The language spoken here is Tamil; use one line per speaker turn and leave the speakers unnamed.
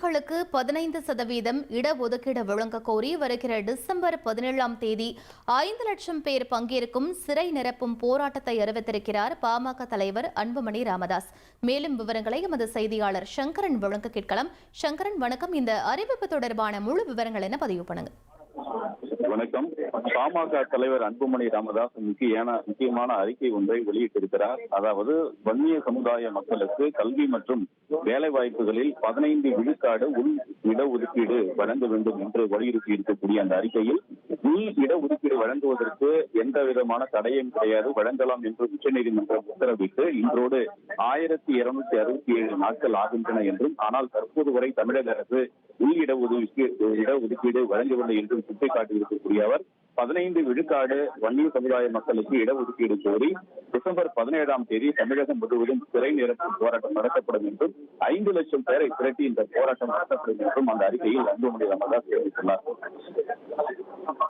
மக்களுக்கு 15% இடஒதுக்கீடு வழங்க கோரி வருகிற டிசம்பர் 17ஆம் தேதி 5 லட்சம் பேர் பங்கேற்கும் சிறை நிரப்பும் போராட்டத்தை அறிவித்திருக்கிறார் பாமக தலைவர் அன்புமணி ராமதாஸ். மேலும் விவரங்களை எமது செய்தியாளர் சங்கரன் வழங்க கேட்கலாம். சங்கரன், வணக்கம். இந்த அறிவிப்பு தொடர்பான முழு விவரங்கள் என்ன பதிவு பண்ணுங்க.
வணக்கம். பாமக தலைவர் அன்புமணி ராமதாஸ் முக்கியமான அறிக்கை ஒன்றை வெளியிட்டிருக்கிறார். அதாவது வன்னிய சமுதாய மக்களுக்கு கல்வி மற்றும் வேலை வாய்ப்புகளில் 15 விழுக்காடு உள் இடஒதுக்கீடு வழங்க வேண்டும் என்று வலியுறுத்தி இருக்கக்கூடிய அந்த அறிக்கையில் உள் இடஒதுக்கீடு வழங்குவதற்கு எந்த விதமான தடையும் கிடையாது, வழங்கலாம் என்று உச்சநீதிமன்றம் உத்தரவிட்டு இன்றோடு 1267 நாட்கள் ஆகின்றன என்றும், ஆனால் தற்போது வரை தமிழக அரசு உள் இடஒதுக்கீடு வழங்கவில்லை என்றும் சுட்டிக்காட்டியிருக்கக்கூடிய அவர் 15 விழுக்காடு வன்னிய சமுதாய மக்களுக்கு இடஒதுக்கீடு கோரி டிசம்பர் 17ஆம் தேதி தமிழகம் முழுவதும் சிறை நிரப்பும் போராட்டம் நடத்தப்படும் என்றும் 5 லட்சம் பேரை திரட்டி இந்த போராட்டம் நடத்தப்படும் என்றும் அந்த அறிக்கையில் அன்புமணி ராமதாஸ் தெரிவித்துள்ளார்.